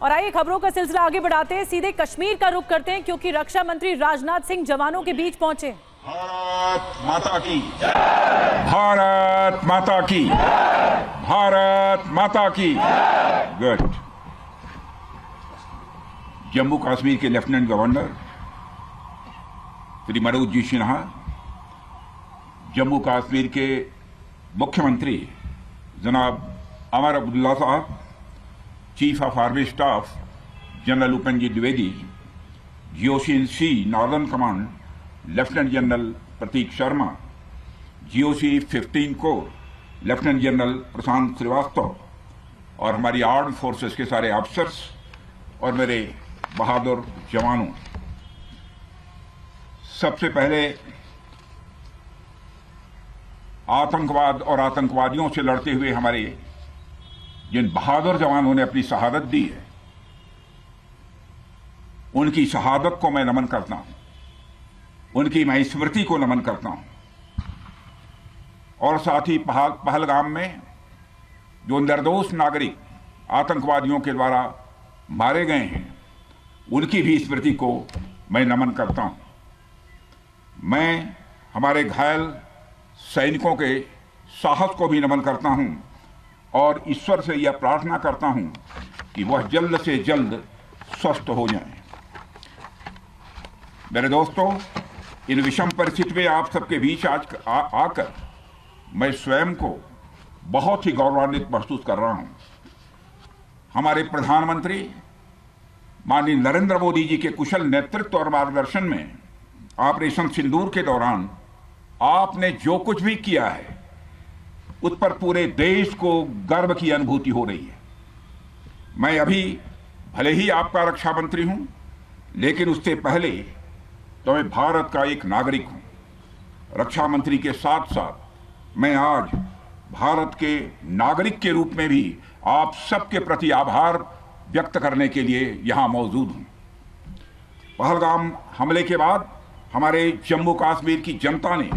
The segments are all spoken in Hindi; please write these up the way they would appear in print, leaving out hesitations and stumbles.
और आइए खबरों का सिलसिला आगे बढ़ाते हैं, सीधे कश्मीर का रुख करते हैं क्योंकि रक्षा मंत्री राजनाथ सिंह जवानों के बीच पहुंचे। भारत माता की, भारत माता की, भारत माता की। गुड। जम्मू कश्मीर के लेफ्टिनेंट गवर्नर श्री मनोज जी सिन्हा, जम्मू कश्मीर के मुख्यमंत्री जनाब अमर अब्दुल्ला साहब, chief of army staff general Upendra ji Dwivedi, GOC-in-C northern command lieutenant general Prateek Sharma, GOC-15 corps lieutenant general Prashant Shrivastava और हमारी आर्म्ड फोर्सेस के सारे ऑफिसर्स और मेरे बहादुर जवानों, सबसे पहले आतंकवाद और आतंकवादियों से लड़ते हुए हमारे जिन बहादुर जवानों ने अपनी शहादत दी है, उनकी शहादत को मैं नमन करता हूं, उनकी मैं स्मृति को नमन करता हूं। और साथ ही पहलगाम में जो निर्दोष नागरिक आतंकवादियों के द्वारा मारे गए हैं, उनकी भी स्मृति को मैं नमन करता हूं। मैं हमारे घायल सैनिकों के साहस को भी नमन करता हूं और ईश्वर से यह प्रार्थना करता हूं कि वह जल्द से जल्द स्वस्थ हो जाएं। मेरे दोस्तों, इन विषम परिस्थिति में आप सबके बीच आज आकर मैं स्वयं को बहुत ही गौरवान्वित महसूस कर रहा हूं। हमारे प्रधानमंत्री माननीय नरेंद्र मोदी जी के कुशल नेतृत्व और मार्गदर्शन में ऑपरेशन सिंदूर के दौरान आपने जो कुछ भी किया है, उस पर पूरे देश को गर्व की अनुभूति हो रही है। मैं अभी भले ही आपका रक्षा मंत्री हूं, लेकिन उससे पहले तो मैं भारत का एक नागरिक हूं। रक्षा मंत्री के साथ साथ मैं आज भारत के नागरिक के रूप में भी आप सबके प्रति आभार व्यक्त करने के लिए यहां मौजूद हूं। पहलगाम हमले के बाद हमारे जम्मू कश्मीर की जनता ने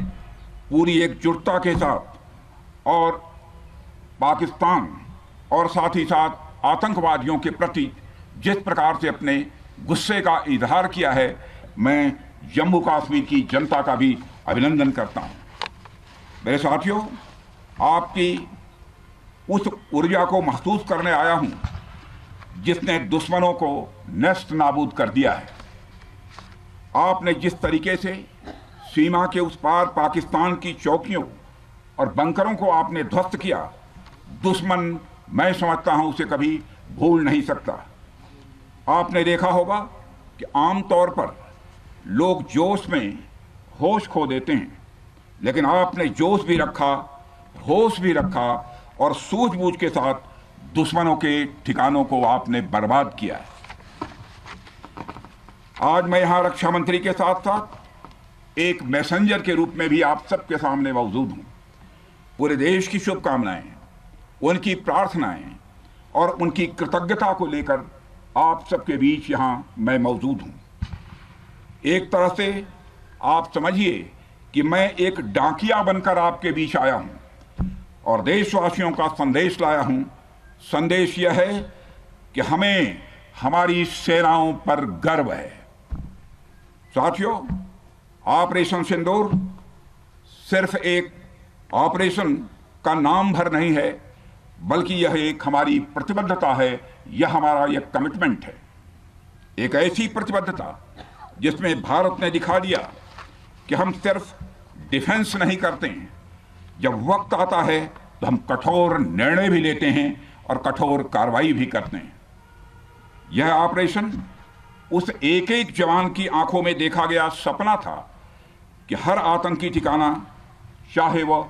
पूरी एकजुटता के साथ और पाकिस्तान और साथ ही साथ आतंकवादियों के प्रति जिस प्रकार से अपने गुस्से का इजहार किया है, मैं जम्मू कश्मीर की जनता का भी अभिनंदन करता हूं। मेरे साथियों, आपकी उस ऊर्जा को महसूस करने आया हूं जिसने दुश्मनों को नष्ट नाबूद कर दिया है। आपने जिस तरीके से सीमा के उस पार पाकिस्तान की चौकियों और बंकरों को आपने ध्वस्त किया, दुश्मन मैं समझता हूं उसे कभी भूल नहीं सकता। आपने देखा होगा कि आमतौर पर लोग जोश में होश खो देते हैं, लेकिन आपने जोश भी रखा, होश भी रखा और सूझबूझ के साथ दुश्मनों के ठिकानों को आपने बर्बाद किया है। आज मैं यहां रक्षा मंत्री के साथ साथ एक मैसेंजर के रूप में भी आप सबके सामने मौजूद हूं। पूरे देश की शुभकामनाएं, उनकी प्रार्थनाएं और उनकी कृतज्ञता को लेकर आप सबके बीच यहां मैं मौजूद हूं। एक तरह से आप समझिए कि मैं एक डाकिया बनकर आपके बीच आया हूं और देशवासियों का संदेश लाया हूं। संदेश यह है कि हमें हमारी सेनाओं पर गर्व है। साथियों, ऑपरेशन सिंदूर सिर्फ एक ऑपरेशन का नाम भर नहीं है, बल्कि यह एक हमारी प्रतिबद्धता है, यह हमारा एक कमिटमेंट है। एक ऐसी प्रतिबद्धता जिसमें भारत ने दिखा दिया कि हम सिर्फ डिफेंस नहीं करते हैं, जब वक्त आता है तो हम कठोर निर्णय भी लेते हैं और कठोर कार्रवाई भी करते हैं। यह ऑपरेशन उस एक एक जवान की आंखों में देखा गया सपना था कि हर आतंकी ठिकाना, चाहे वह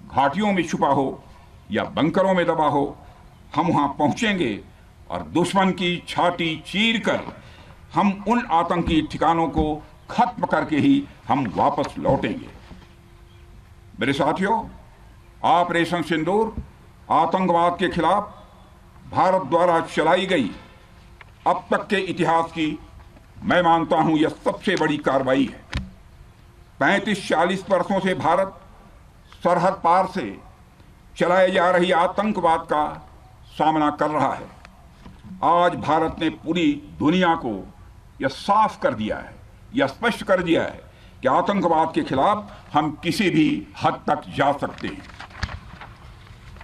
घाटियों में छुपा हो या बंकरों में दबा हो, हम वहां पहुंचेंगे और दुश्मन की छाती चीर कर हम उन आतंकी ठिकानों को खत्म करके ही हम वापस लौटेंगे। मेरे साथियों, ऑपरेशन सिंदूर आतंकवाद के खिलाफ भारत द्वारा चलाई गई अब तक के इतिहास की मैं मानता हूं यह सबसे बड़ी कार्रवाई है। 35-40 वर्षों से भारत सरहद पार से चलाए जा रही आतंकवाद का सामना कर रहा है। आज भारत ने पूरी दुनिया को यह साफ कर दिया है, यह स्पष्ट कर दिया है कि आतंकवाद के खिलाफ हम किसी भी हद तक जा सकते हैं।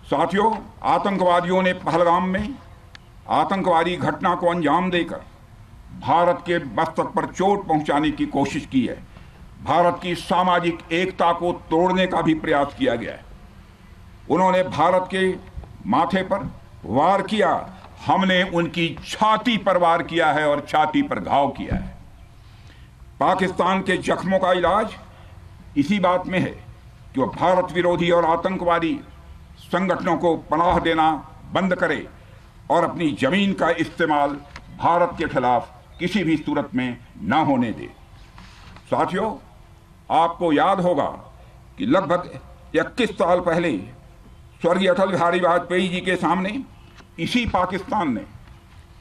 साथियों, आतंकवादियों ने पहलगाम में आतंकवादी घटना को अंजाम देकर भारत के मस्तक पर चोट पहुंचाने की कोशिश की है। भारत की सामाजिक एकता को तोड़ने का भी प्रयास किया गया है। उन्होंने भारत के माथे पर वार किया, हमने उनकी छाती पर वार किया है और छाती पर घाव किया है। पाकिस्तान के जख्मों का इलाज इसी बात में है कि वह भारत विरोधी और आतंकवादी संगठनों को पनाह देना बंद करे और अपनी जमीन का इस्तेमाल भारत के खिलाफ किसी भी सूरत में न होने दे। साथियों, आपको याद होगा कि लगभग 21 साल पहले स्वर्गीय अटल बिहारी वाजपेयी जी के सामने इसी पाकिस्तान ने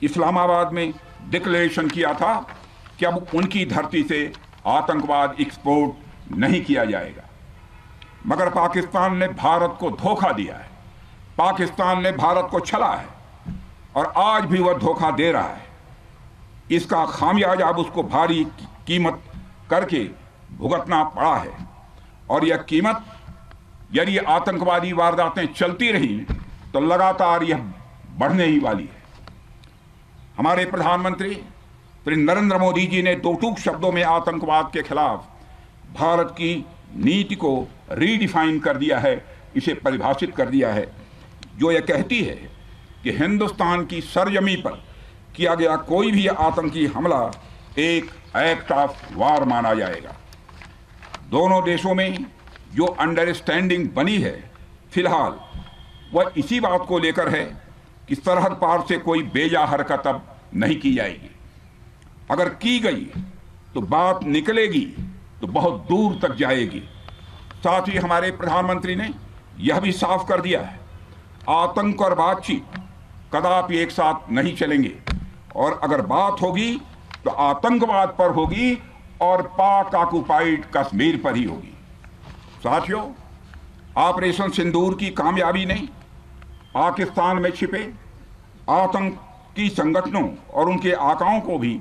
इस्लामाबाद में डिक्लेरेशन किया था कि अब उनकी धरती से आतंकवाद एक्सपोर्ट नहीं किया जाएगा। मगर पाकिस्तान ने भारत को धोखा दिया है, पाकिस्तान ने भारत को छला है और आज भी वह धोखा दे रहा है। इसका खामियाजा अब उसको भारी कीमत करके भुगतना पड़ा है और यह कीमत, यदि आतंकवादी वारदातें चलती रही तो लगातार यह बढ़ने ही वाली है। हमारे प्रधानमंत्री श्री नरेंद्र मोदी जी ने दो टूक शब्दों में आतंकवाद के खिलाफ भारत की नीति को रीडिफाइन कर दिया है, इसे परिभाषित कर दिया है, जो यह कहती है कि हिंदुस्तान की सरजमी पर किया गया कोई भी आतंकी हमला एक एक्ट ऑफ वार माना जाएगा। दोनों देशों में जो अंडरस्टैंडिंग बनी है फिलहाल वह इसी बात को लेकर है कि सरहद पार से कोई बेजा हरकत अब नहीं की जाएगी। अगर की गई तो बात निकलेगी तो बहुत दूर तक जाएगी। साथ ही हमारे प्रधानमंत्री ने यह भी साफ कर दिया है, आतंक और बातचीत कदापि एक साथ नहीं चलेंगे और अगर बात होगी तो आतंकवाद पर होगी और पाक ऑक्युपाइड कश्मीर पर ही होगी। साथियों, ऑपरेशन सिंदूर की कामयाबी ने पाकिस्तान में छिपे आतंकी संगठनों और उनके आकाओं को भी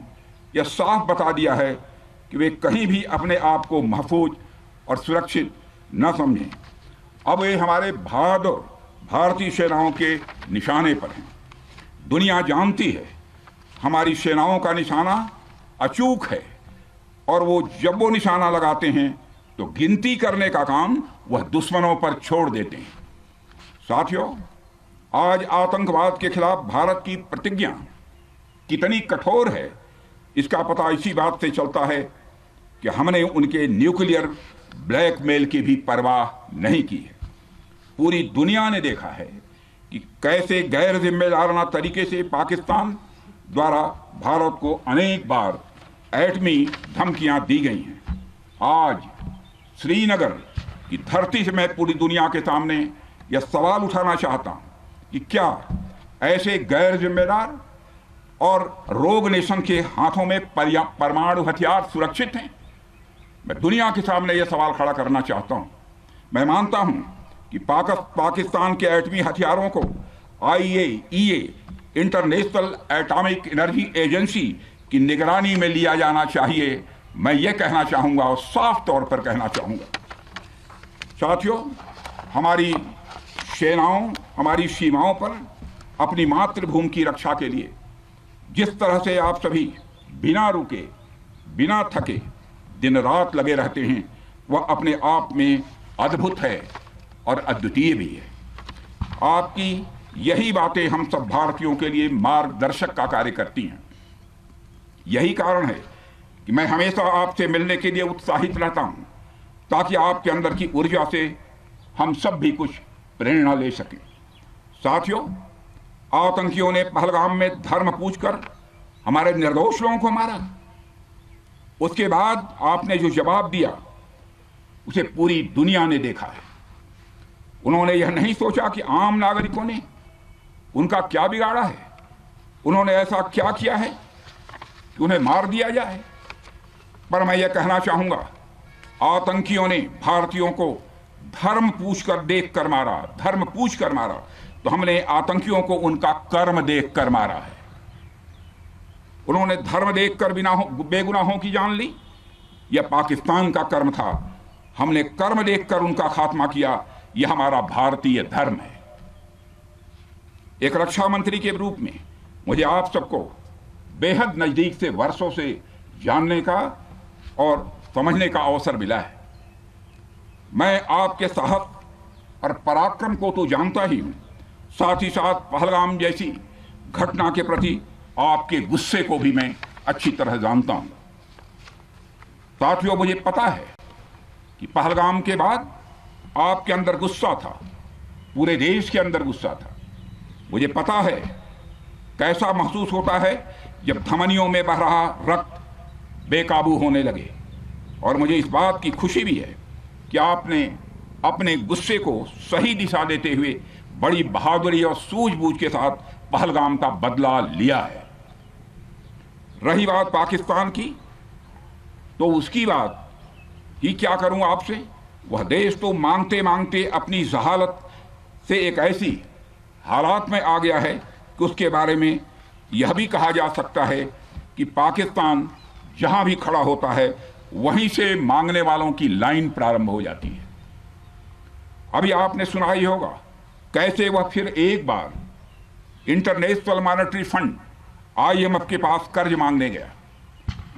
यह साफ बता दिया है कि वे कहीं भी अपने आप को महफूज और सुरक्षित न समझें। अब वे हमारे बहादुर भारतीय सेनाओं के निशाने पर हैं। दुनिया जानती है हमारी सेनाओं का निशाना अचूक है और वो जब वो निशाना लगाते हैं तो गिनती करने का काम वह दुश्मनों पर छोड़ देते हैं। साथियों, आज आतंकवाद के खिलाफ भारत की प्रतिज्ञा कितनी कठोर है इसका पता इसी बात से चलता है कि हमने उनके न्यूक्लियर ब्लैकमेल की भी परवाह नहीं की है। पूरी दुनिया ने देखा है कि कैसे गैर जिम्मेदाराना तरीके से पाकिस्तान द्वारा भारत को अनेक बार एटमी धमकियां दी गई हैं। आज श्रीनगर की धरती से मैं पूरी दुनिया के सामने यह सवाल उठाना चाहता हूं कि क्या ऐसे गैर जिम्मेदार और रोग नेशन के हाथों में परमाणु हथियार सुरक्षित हैं? मैं दुनिया के सामने यह सवाल खड़ा करना चाहता हूं। मैं मानता हूं कि पाकिस्तान के एटमी हथियारों को IAEA international atomic energy agency की निगरानी में लिया जाना चाहिए। मैं ये कहना चाहूँगा और साफ तौर पर कहना चाहूँगा। साथियों, हमारी सेनाओं हमारी सीमाओं पर अपनी मातृभूमि की रक्षा के लिए जिस तरह से आप सभी बिना रुके बिना थके दिन रात लगे रहते हैं वह अपने आप में अद्भुत है और अद्वितीय भी है। आपकी यही बातें हम सब भारतीयों के लिए मार्गदर्शक का कार्य करती हैं। यही कारण है कि मैं हमेशा आपसे मिलने के लिए उत्साहित रहता हूं ताकि आपके अंदर की ऊर्जा से हम सब भी कुछ प्रेरणा ले सकें। साथियों, आतंकियों ने पहलगाम में धर्म पूछकर हमारे निर्दोष लोगों को मारा। उसके बाद आपने जो जवाब दिया उसे पूरी दुनिया ने देखा है। उन्होंने यह नहीं सोचा कि आम नागरिकों ने उनका क्या बिगाड़ा है, उन्होंने ऐसा क्या किया है कि उन्हें मार दिया जाए। पर मैं यह कहना चाहूंगा, आतंकियों ने भारतीयों को धर्म पूछकर देखकर मारा, धर्म पूछकर मारा, तो हमने आतंकियों को उनका कर्म देखकर मारा है। उन्होंने धर्म देखकर बेगुनाहों की जान ली। यह पाकिस्तान का कर्म था, हमने कर्म देखकर उनका खात्मा किया। यह हमारा भारतीय धर्म है। एक रक्षा मंत्री के रूप में मुझे आप सबको बेहद नजदीक से वर्षों से जानने का और समझने का अवसर मिला है। मैं आपके साहस और पराक्रम को तो जानता ही हूं, साथ ही साथ पहलगाम जैसी घटना के प्रति आपके गुस्से को भी मैं अच्छी तरह जानता हूं। साथियों, मुझे पता है कि पहलगाम के बाद आपके अंदर गुस्सा था, पूरे देश के अंदर गुस्सा था। मुझे पता है कैसा महसूस होता है जब धमनियों में बह रहा रक्त बेकाबू होने लगे। और मुझे इस बात की खुशी भी है कि आपने अपने गुस्से को सही दिशा देते हुए बड़ी बहादुरी और सूझबूझ के साथ पहलगाम का बदला लिया है। रही बात पाकिस्तान की, तो उसकी बात ही क्या करूं आपसे। वह देश तो मांगते मांगते अपनी जहालत से एक ऐसी हालात में आ गया है कि उसके बारे में यह भी कहा जा सकता है कि पाकिस्तान जहां भी खड़ा होता है वहीं से मांगने वालों की लाइन प्रारंभ हो जाती है। अभी आपने सुना ही होगा कैसे वह फिर एक बार इंटरनेशनल मॉनेटरी फंड IMF के पास कर्ज मांगने गया।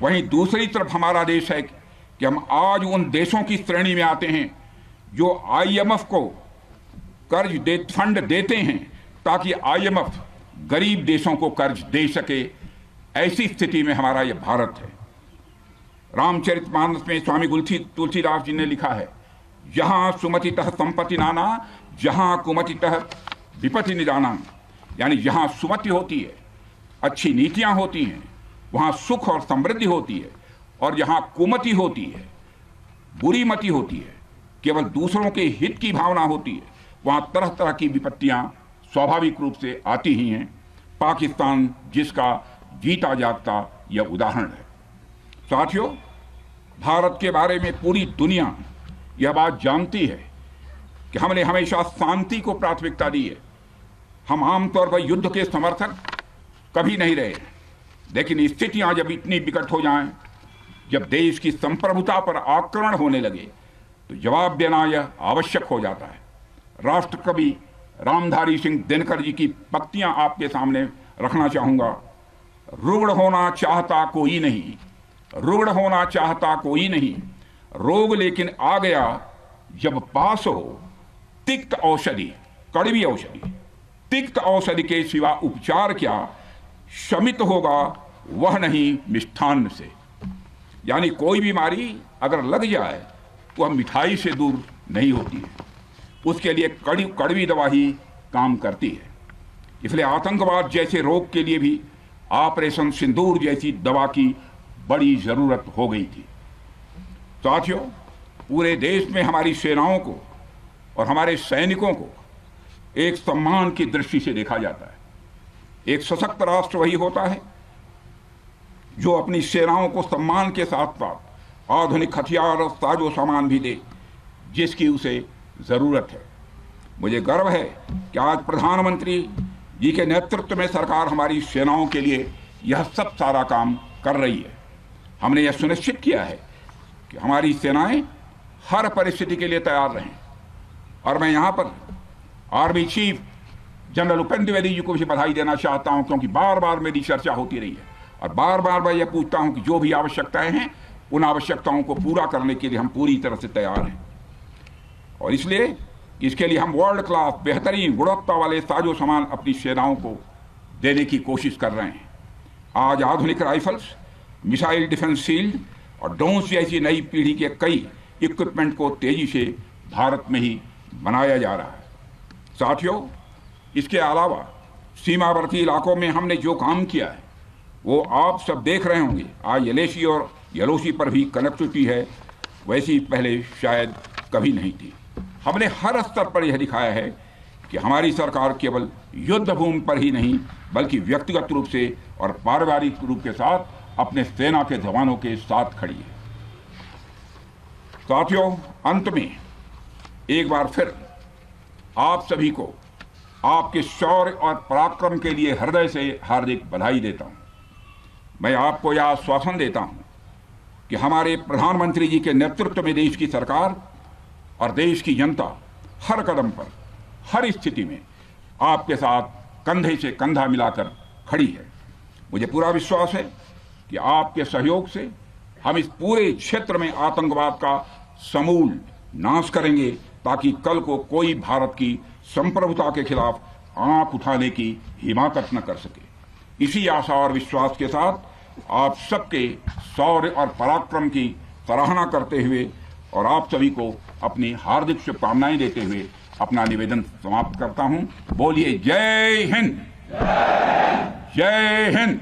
वहीं दूसरी तरफ हमारा देश है कि हम आज उन देशों की श्रेणी में आते हैं जो IMF को फंड देते हैं ताकि IMF गरीब देशों को कर्ज दे सके। ऐसी स्थिति में हमारा यह भारत है। रामचरितमानस में स्वामी तुलसीदास जी ने लिखा है, जहां सुमतितः संपत्ति नाना, जहां कुमतितः विपत्ति निदाना। यानी जहां सुमति होती है, अच्छी नीतियां होती हैं, वहां सुख और समृद्धि होती है, और जहां कुमति होती है, बुरी मति होती है, केवल दूसरों के हित की भावना होती है, वहां तरह तरह की विपत्तियां स्वाभाविक रूप से आती ही हैं। पाकिस्तान जिसका जीता जागता यह उदाहरण है। साथियों, भारत के बारे में पूरी दुनिया यह बात जानती है कि हमने हमेशा शांति को प्राथमिकता दी है। हम आमतौर पर युद्ध के समर्थक कभी नहीं रहे, लेकिन स्थितियां जब इतनी विकट हो जाएं, जब देश की संप्रभुता पर आक्रमण होने लगे, तो जवाब देना यह आवश्यक हो जाता है। राष्ट्रकवि रामधारी सिंह दिनकर जी की पंक्तियां आपके सामने रखना चाहूंगा। रुग्ण होना चाहता कोई नहीं, रुग्ण होना चाहता कोई नहीं, रोग लेकिन आ गया जब पास हो तिक्त औषधि, कड़वी औषधि। तिक्त औषधि के सिवा उपचार क्या, शमित होगा वह नहीं मिष्ठान्न से। यानी कोई बीमारी अगर लग जाए तो वह मिठाई से दूर नहीं होती है, उसके लिए कड़वी दवा ही काम करती है। इसलिए आतंकवाद जैसे रोग के लिए भी ऑपरेशन सिंदूर जैसी दवा की बड़ी जरूरत हो गई थी। साथियों, पूरे देश में हमारी सेनाओं को और हमारे सैनिकों को एक सम्मान की दृष्टि से देखा जाता है। एक सशक्त राष्ट्र वही होता है जो अपनी सेनाओं को सम्मान के साथ साथ आधुनिक हथियार और साजो सामान भी दे जिसकी उसे जरूरत है। मुझे गर्व है कि आज प्रधानमंत्री जी के नेतृत्व में सरकार हमारी सेनाओं के लिए यह सब सारा काम कर रही है। हमने यह सुनिश्चित किया है कि हमारी सेनाएं हर परिस्थिति के लिए तैयार रहें। और मैं यहाँ पर army chief general Upendra Dwivedi ji को भी बधाई देना चाहता हूँ, क्योंकि बार बार मेरी चर्चा होती रही है और बार बार मैं यह पूछता हूँ कि जो भी आवश्यकताएं हैं उन आवश्यकताओं को पूरा करने के लिए हम पूरी तरह से तैयार हैं। और इसलिए इसके लिए हम वर्ल्ड क्लास बेहतरीन गुणवत्ता वाले साजो सामान अपनी सेनाओं को देने की कोशिश कर रहे हैं। आज आधुनिक राइफल्स, मिसाइल डिफेंस शील्ड और ड्रोन्स जैसी नई पीढ़ी के कई इक्विपमेंट को तेजी से भारत में ही बनाया जा रहा है। साथियों, इसके अलावा सीमावर्ती इलाकों में हमने जो काम किया है वो आप सब देख रहे होंगे। आज LAC और LOC पर भी कनेक्टिविटी है, वैसी पहले शायद कभी नहीं थी। हमने हर स्तर पर यह दिखाया है कि हमारी सरकार केवल युद्ध भूमि पर ही नहीं बल्कि व्यक्तिगत रूप से और पारिवारिक रूप के साथ अपने सेना के जवानों के साथ खड़ी है। साथियों, अंत में एक बार फिर आप सभी को आपके शौर्य और पराक्रम के लिए हृदय से हार्दिक बधाई देता हूं। मैं आपको यह आश्वासन देता हूं कि हमारे प्रधानमंत्री जी के नेतृत्व में देश की सरकार और देश की जनता हर कदम पर, हर स्थिति में आपके साथ कंधे से कंधा मिलाकर खड़ी है। मुझे पूरा विश्वास है कि आपके सहयोग से हम इस पूरे क्षेत्र में आतंकवाद का समूल नाश करेंगे, ताकि कल को कोई भारत की संप्रभुता के खिलाफ आंख उठाने की हिमाकत न कर सके। इसी आशा और विश्वास के साथ आप सबके शौर्य और पराक्रम की सराहना करते हुए और आप सभी को अपनी हार्दिक शुभकामनाएं देते हुए अपना निवेदन समाप्त करता हूं। बोलिए जय हिंद, जय हिंद।